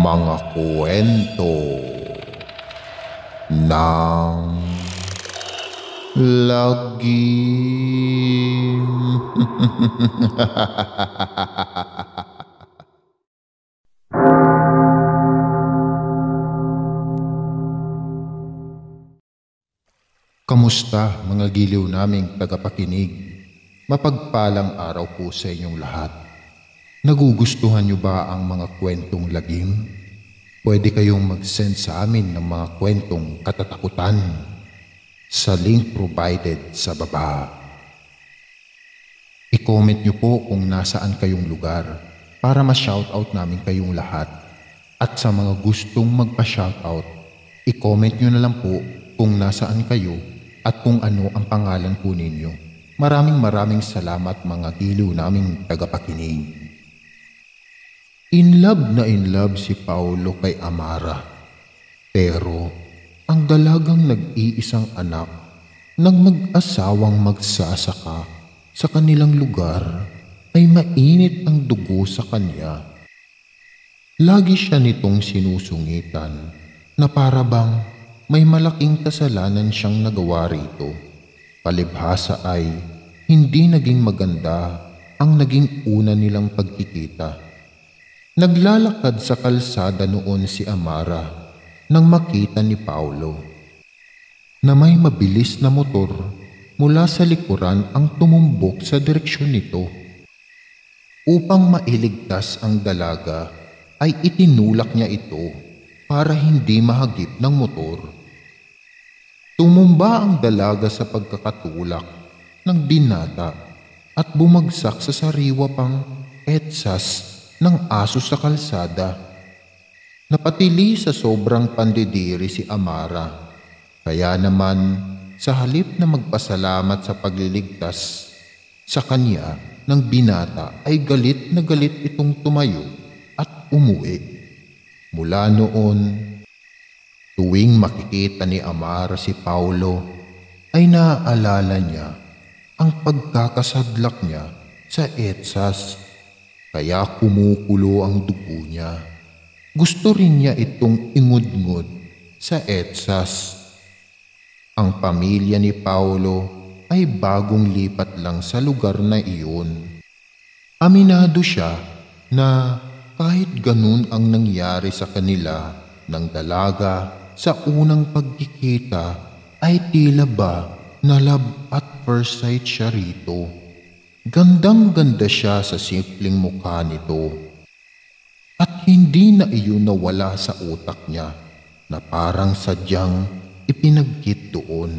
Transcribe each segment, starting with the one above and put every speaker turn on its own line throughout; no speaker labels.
Mga kwento ng lagim. Kamusta mga giliw naming tagapakinig? Mapagpalang araw po sa inyong lahat. Nagugustuhan niyo ba ang mga kwentong lagim? Pwede kayong mag-send sa amin ng mga kwentong katatakutan sa link provided sa baba. I-comment niyo po kung nasaan kayong lugar para ma-shoutout namin kayong lahat. At sa mga gustong magpa-shoutout, i-comment niyo na lang po kung nasaan kayo at kung ano ang pangalan po ninyo. Maraming salamat mga giliw naming tagapakinig. In love si Paulo kay Amara. Pero ang dalagang nag-iisang anak nang mag-asawang magsasaka sa kanilang lugar ay mainit ang dugo sa kanya. Lagi siya nitong sinusungitan na para bang may malaking kasalanan siyang nagawa rito. Palibhasa ay hindi naging maganda ang naging una nilang pagkikita. Naglalakad sa kalsada noon si Amara nang makita ni Paulo na may mabilis na motor mula sa likuran ang tumumbok sa direksyon nito. Upang mailigtas ang dalaga ay itinulak niya ito para hindi mahagip ng motor. Tumumba ang dalaga sa pagkakatulak ng binata at bumagsak sa sariwa pang etsas ng aso sa kalsada. Napatili sa sobrang pandidiri si Amara. Kaya naman sa halip na magpasalamat sa pagliligtas sa kanya ng binata ay galit na galit itong tumayo at umuwi. Mula noon, tuwing makikita ni Amara si Paulo ay naaalala niya ang pagkakasadlak niya sa etsas. Kaya kumukulo ang dugo niya. Gusto rin niya itong ingud-ngud sa etsas. Ang pamilya ni Paulo ay bagong lipat lang sa lugar na iyon. Aminado siya na kahit ganun ang nangyari sa kanila ng dalaga sa unang pagkikita ay tila ba na love at first sight siya rito. Gandang-ganda siya sa simpleng mukha nito. At hindi na iyon nawala sa utak niya na parang sadyang ipinagkit doon.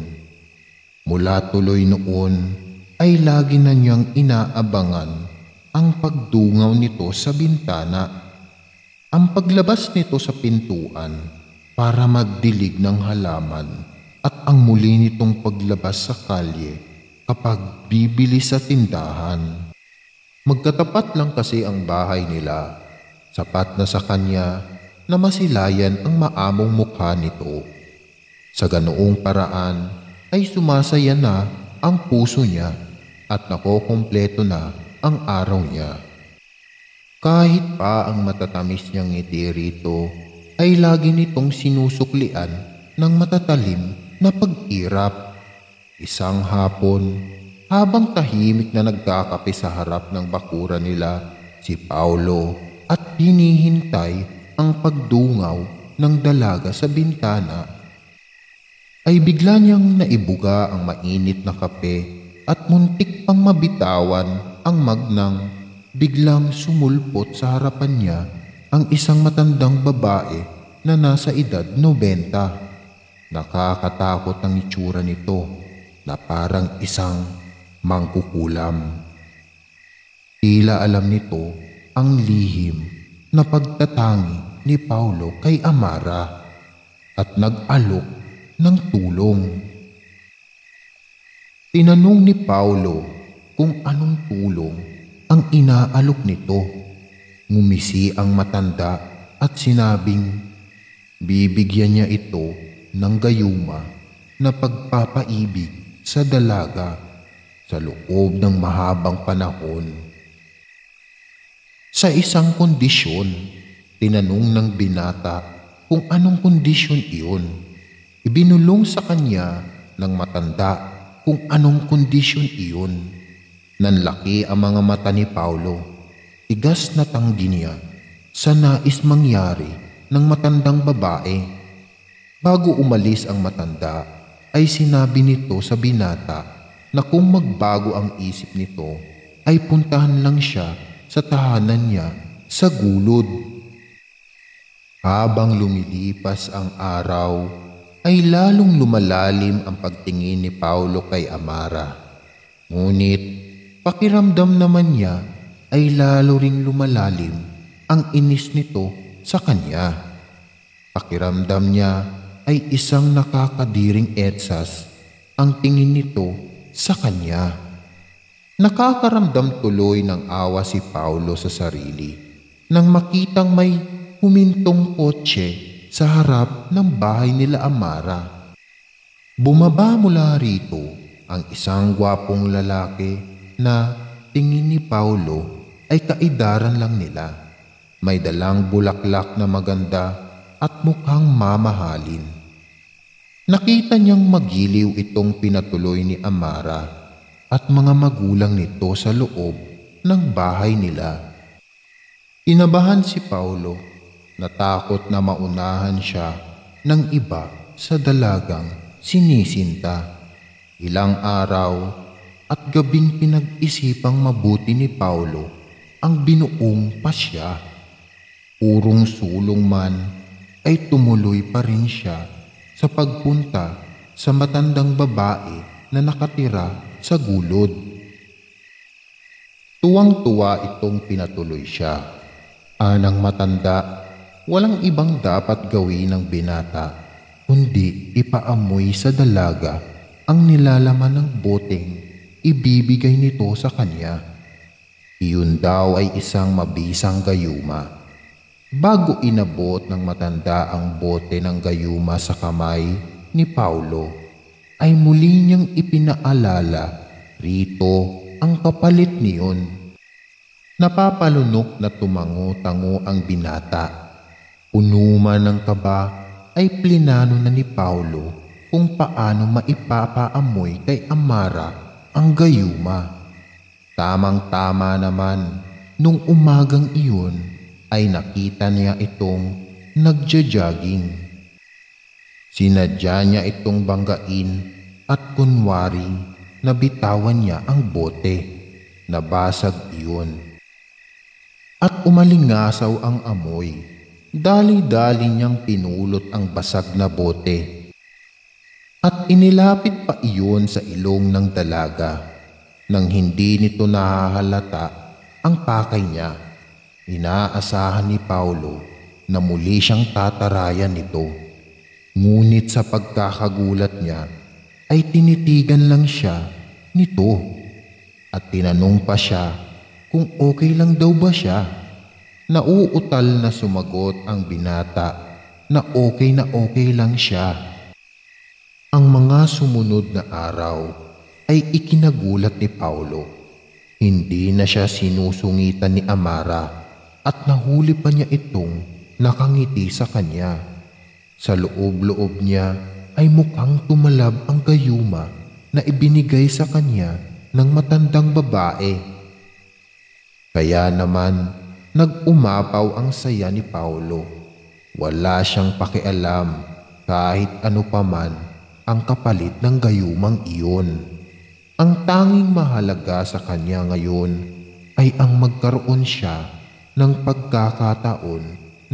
Mula tuloy noon ay lagi na niyang inaabangan ang pagdungaw nito sa bintana. Ang paglabas nito sa pintuan para magdilig ng halaman at ang muli nitong paglabas sa kalye kapag bibili sa tindahan. Magkatapat lang kasi ang bahay nila. Sapat na sa kanya na masilayan ang maamong mukha nito. Sa ganoong paraan ay sumasaya na ang puso niya at nakokompleto na ang araw niya. Kahit pa ang matatamis niyang ngiti rito ay lagi nitong sinusuklian ng matatalim na pag-irap. Isang hapon, habang tahimik na nagkakape sa harap ng bakuran nila si Paulo at hinihintay ang pagdungaw ng dalaga sa bintana, ay bigla niyang naibuga ang mainit na kape at muntik pang mabitawan ang magnang biglang sumulpot sa harapan niya ang isang matandang babae na nasa edad 90. Nakakatakot ang itsura nito na parang isang mangkukulam. Tila alam nito ang lihim na pagtatangi ni Paulo kay Amara at nag-alok ng tulong. Tinanong ni Paulo kung anong tulong ang inaalok nito. Ngumisi ang matanda at sinabing bibigyan niya ito ng gayuma na pagpapaibig sa dalaga sa loob ng mahabang panahon. Sa isang kondisyon, Tinanong ng binata kung anong kondisyon iyon. Ibinulong sa kanya ng matanda kung anong kondisyon iyon. Nanlaki ang mga mata ni Paulo. Tigas na tanggi niya sa nais mangyari ng matandang babae. Bago umalis ang matanda, ay sinabi nito sa binata na kung magbago ang isip nito, ay puntahan lang siya sa tahanan niya sa gulod. Habang lumilipas ang araw, ay lalong lumalalim ang pagtingin ni Paulo kay Amara. Ngunit pakiramdam naman niya ay lalo ring lumalalim ang inis nito sa kanya. Pakiramdam niya ay isang nakakadiring etsas ang tingin nito sa kanya. Nakakaramdam tuloy ng awa si Paulo sa sarili nang makitang may humintong kotse sa harap ng bahay nila Amara. Bumaba mula rito ang isang gwapong lalaki na tingin ni Paulo ay kaedaran lang nila. May dalang bulaklak na maganda at mukhang mamahalin. Nakita niyang magiliw itong pinatuloy ni Amara at mga magulang nito sa loob ng bahay nila. Kinabahan si Paulo. Natakot na maunahan siya ng iba sa dalagang sinisinta. Ilang araw at gabing pinag-isipang mabuti ni Paulo ang binuong pasya. Purong sulong man ay tumuloy pa rin siya sa pagpunta sa matandang babae na nakatira sa gulod. Tuwang-tuwa itong pinatuloy siya. Anang matanda, walang ibang dapat gawin ng binata kundi ipaamoy sa dalaga ang nilalaman ng boteng ibibigay nito sa kanya. Iyon daw ay isang mabisang gayuma. Bago inabot ng matanda ang bote ng gayuma sa kamay ni Paulo, ay muli niyang ipinaalala rito ang kapalit niyon. Napapalunok na tumango-tango ang binata. Puno man ng kaba ay plinano na ni Paulo kung paano maipapaamoy kay Amara ang gayuma. Tamang-tama naman nung umagang iyon ay nakita niya itong nagja-jogging. Sinadya niya itong banggain at kunwaring nabitawan niya ang bote. Nabasag iyon. At umalingasaw ang amoy. Dali-dali niyang pinulot ang basag na bote at inilapit pa iyon sa ilong ng dalaga. Nang hindi nito nahahalata ang pakay niya, inaasahan ni Paulo na muli siyang tatarayan nito. Ngunit sa pagkakagulat niya ay tinitigan lang siya nito at tinanong pa siya kung okay lang daw ba siya. Nauutal na sumagot ang binata na okay lang siya. Ang mga sumunod na araw ay ikinagulat ni Paulo. Hindi na siya sinusungitan ni Amara at nahuli pa niya itong nakangiti sa kanya. Sa loob-loob niya ay mukhang tumalab ang gayuma na ibinigay sa kanya ng matandang babae. Kaya naman, nag-umapaw ang saya ni Paulo. Wala siyang pakialam kahit ano paman ang kapalit ng gayumang iyon. Ang tanging mahalaga sa kanya ngayon ay ang magkaroon siya ng pagkakataon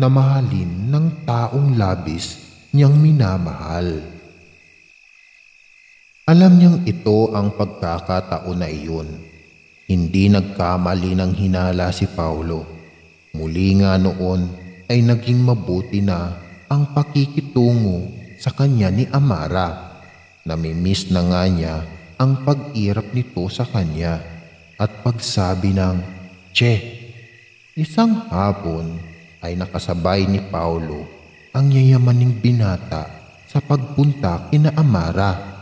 na mahalin ng taong labis niyang minamahal. Alam niyang ito ang pagkakataon na iyon. Hindi nagkamali ng hinala si Paulo. Muli nga noon ay naging mabuti na ang pakikitungo sa kanya ni Amara. Namimiss na nga niya ang pag-irap nito sa kanya at pagsabi ng "Che." Isang hapon ay nakasabay ni Paulo ang yayamaning binata sa pagpunta kina Amara.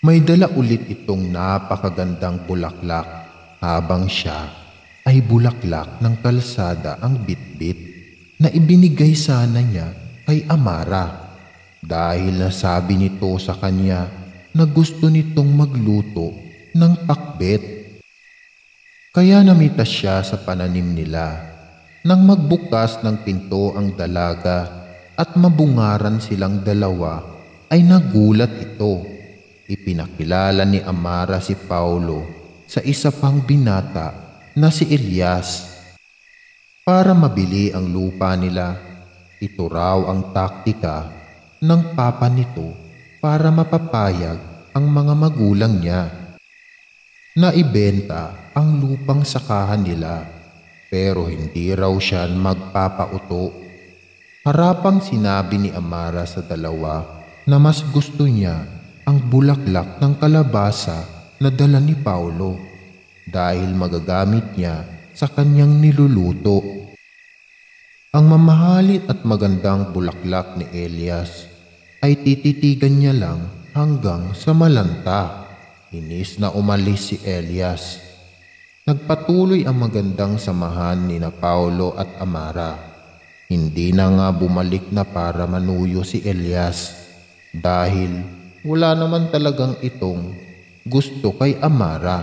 May dala ulit itong napakagandang bulaklak habang siya ay bulaklak ng kalsada ang bitbit. na ibinigay sana niya kay Amara dahil nasabi nito sa kanya na gusto nitong magluto ng pakbet. Kaya namitas siya sa pananim nila. Nang magbukas ng pinto ang dalaga at mabungaran silang dalawa, ay nagulat ito. Ipinakilala ni Amara si Paulo sa isa pang binata na si Elias. Para mabili ang lupa nila, ito raw ang taktika ng papa nito para mapapayag ang mga magulang niya na ibenta ang lupang sakahan nila, pero hindi raw siya magpapauto. Harapang sinabi ni Amara sa dalawa na mas gusto niya ang bulaklak ng kalabasa na dala ni Paulo dahil magagamit niya sa kanyang niluluto. Ang mamahalit at magandang bulaklak ni Elias ay tititigan niya lang hanggang sa malanta. Inis na umalis si Elias. Nagpatuloy ang magandang samahan ni na Paulo at Amara. Hindi na nga bumalik na para manuyo si Elias dahil wala naman talagang itong gusto kay Amara,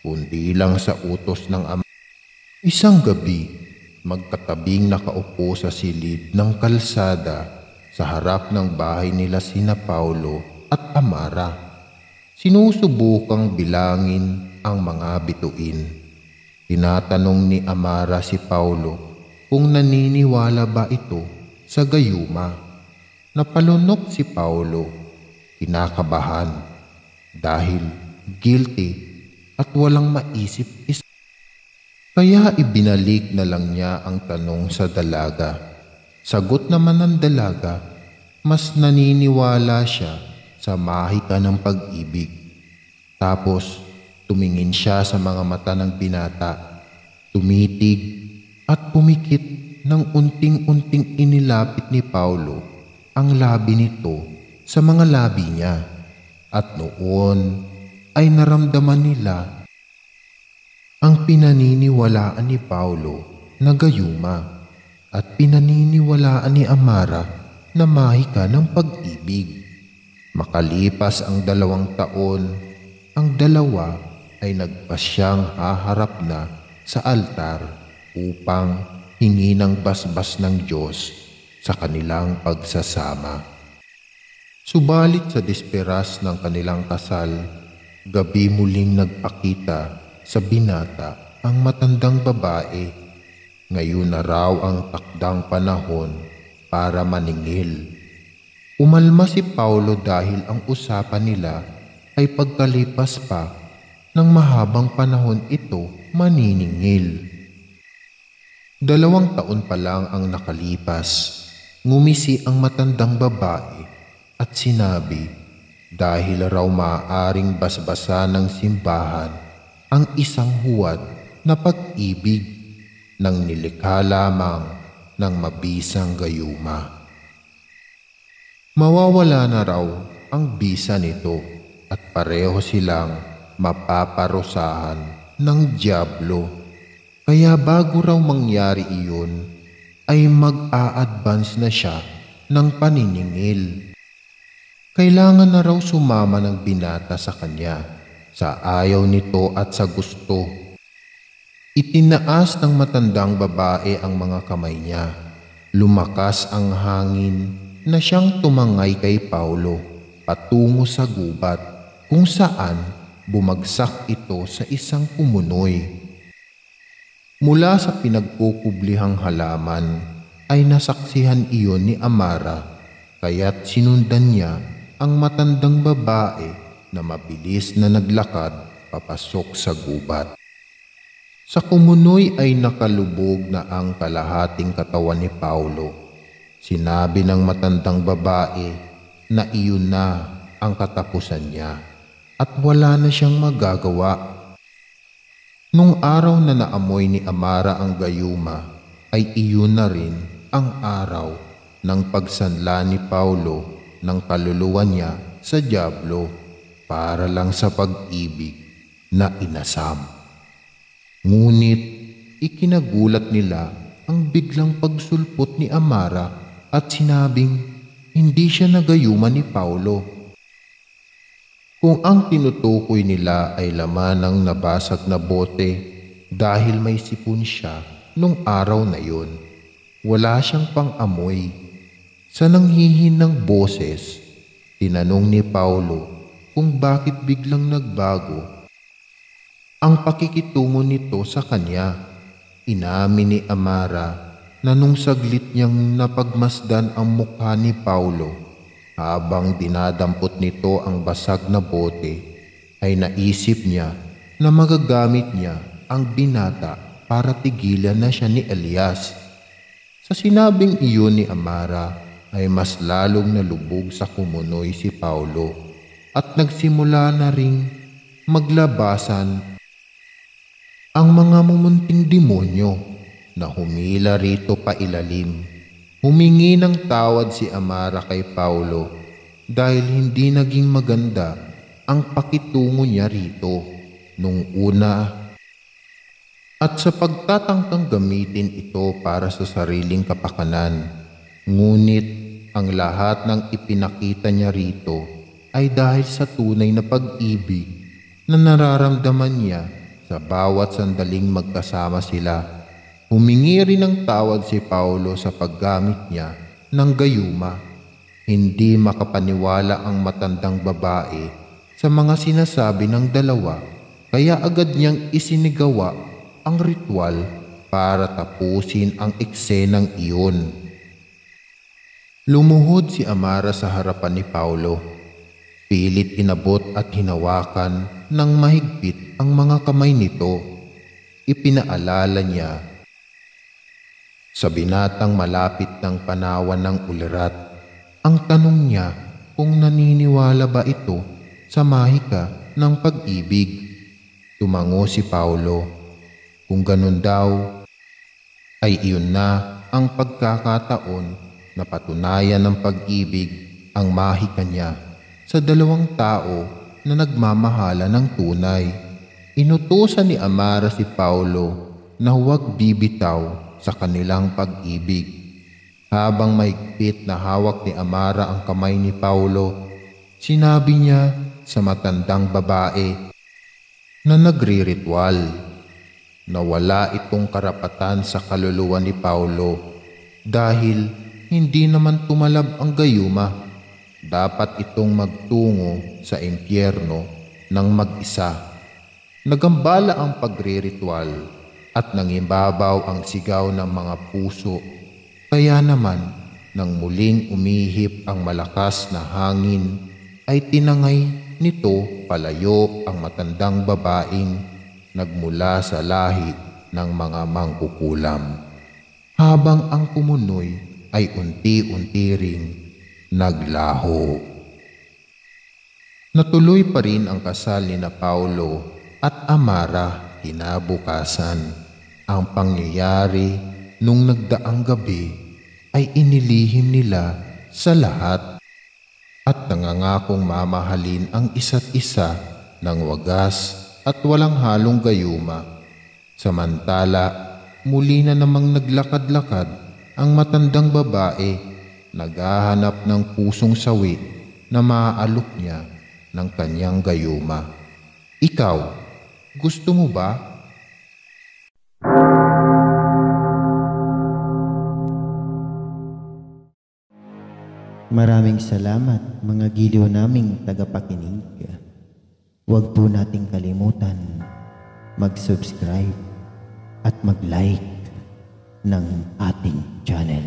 kundi lang sa utos ng ama. Isang gabi, magkatabing nakaupo sa silid ng kalsada sa harap ng bahay nila sina Paulo at Amara. Sinusubukang bilangin ang mga bituin. Tinatanong ni Amara si Paulo kung naniniwala ba ito sa gayuma. Napalunok si Paulo, kinakabahan dahil guilty at walang maisip isa. Kaya ibinalik na lang niya ang tanong sa dalaga. Sagot naman ng dalaga, mas naniniwala siya sa mahika ng pag-ibig. Tapos tumingin siya sa mga mata ng binata, tumitig at pumikit ng unting-unting inilapit ni Paulo ang labi nito sa mga labi niya. At noon ay naramdaman nila ang pinaniniwalaan ni Paulo na gayuma at pinaniniwalaan ni Amara na mahika ng pag-ibig. Makalipas ang 2 taon, ang dalawa ay nagpasyang haharap na sa altar upang hingi ng basbas ng Diyos sa kanilang pagsasama. Subalit sa disperas ng kanilang kasal, gabi muling nagpakita sa binata ang matandang babae. Ngayon na raw ang takdang panahon para maningil. Umalma si Paulo dahil ang usapan nila ay pagkalipas pa ng mahabang panahon ito maniningil. 2 taon pa lang ang nakalipas, ngumisi ang matandang babae at sinabi dahil raw maaaring basbasa ng simbahan ang isang huwad na pag-ibig nang nilikha lamang ng mabisang gayuma. Mawawala na raw ang bisa nito at pareho silang mapaparusahan ng dyablo. Kaya bago raw mangyari iyon, ay mag-a-advance na siya ng paniningil. Kailangan na raw sumama ng binata sa kanya, sa ayaw nito at sa gusto. Itinaas ng matandang babae ang mga kamay niya. Lumakas ang hangin na siyang tumangay kay Paulo patungo sa gubat kung saan bumagsak ito sa isang kumunoy. Mula sa pinagkukublihang halaman ay nasaksihan iyon ni Amara, kaya't sinundan niya ang matandang babae na mabilis na naglakad papasok sa gubat. Sa kumunoy ay nakalubog na ang kalahating katawan ni Paulo. Sinabi ng matandang babae na iyon na ang katapusan niya at wala na siyang magagawa. Nung araw na naamoy ni Amara ang gayuma ay iyon na rin ang araw ng pagsanla ni Paulo ng kaluluwa niya sa dyablo para lang sa pag-ibig na inasam. Ngunit ikinagulat nila ang biglang pagsulpot ni Amara at sinabing hindi siya nagayuman ni Paulo. Kung ang tinutukoy nila ay laman ng nabasag na bote dahil may sipon siya nung araw na yun, wala siyang pang-amoy. Sa nanghihinang boses, tinanong ni Paulo kung bakit biglang nagbago ang pakikitungo nito sa kanya. Inamin ni Amara na nung saglit niyang napagmasdan ang mukha ni Paulo habang dinadampot nito ang basag na bote, ay naisip niya na magagamit niya ang binata para tigilan na siya ni Elias. Sa sinabing iyon ni Amara ay mas lalong nalubog sa kumunoy si Paulo at nagsimula na ring maglabasan ang mga mumunting demonyo na humila rito pa ilalim. Humingi ng tawad si Amara kay Paulo dahil hindi naging maganda ang pakitungo niya rito nung una at sa pagtatangkang gamitin ito para sa sariling kapakanan. Ngunit ang lahat ng ipinakita niya rito ay dahil sa tunay na pag-ibig na nararamdaman niya sa bawat sandaling magkasama sila. Humingi rin ng tawad si Paulo sa paggamit niya ng gayuma. Hindi makapaniwala ang matandang babae sa mga sinasabi ng dalawa, kaya agad niyang isinigawa ang ritual para tapusin ang eksenang iyon. Lumuhod si Amara sa harapan ni Paulo. Pilit inabot at hinawakan ng mahigpit ang mga kamay nito. Ipinaalala niya sa binatang malapit ng panawan ng ulirat. Ang tanong niya kung naniniwala ba ito sa mahika ng pag-ibig. Tumango si Paulo. Kung ganun daw, ay iyon na ang pagkakataon na patunayan ng pag-ibig ang mahika niya sa dalawang tao na nagmamahala ng tunay. Inutusan ni Amara si Paulo na huwag bibitaw sa kanilang pag-ibig. Habang mahigpit na hawak ni Amara ang kamay ni Paulo, sinabi niya sa matandang babae na nagre-ritual na wala itong karapatan sa kaluluwa ni Paulo dahil hindi naman tumalab ang gayuma. Dapat itong magtungo sa impyerno ng mag-isa. Nagambala ang pagre-ritual at nangibabaw ang sigaw ng mga puso. Kaya naman, nang muling umihip ang malakas na hangin, ay tinangay nito palayo ang matandang babaeng nagmula sa lahi ng mga mangkukulam. Habang ang kumunoy ay unti-unti ring naglaho. Natuloy pa rin ang kasal ni na Paulo at Amara kinabukasan. Ang pangyayari nung nagdaang gabi ay inilihim nila sa lahat at nangangakong mamahalin ang isa't isa ng wagas at walang halong gayuma. Samantala, muli na namang naglakad-lakad ang matandang babae, naghahanap ng pusong sawi na maaalok niya ng kanyang gayuma. Ikaw, gusto mo ba?
Maraming salamat mga giliw naming tagapakinig. Huwag po nating kalimutan mag-subscribe at mag-like ng ating channel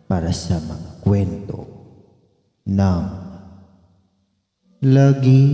para sa mga kwento ng lagi.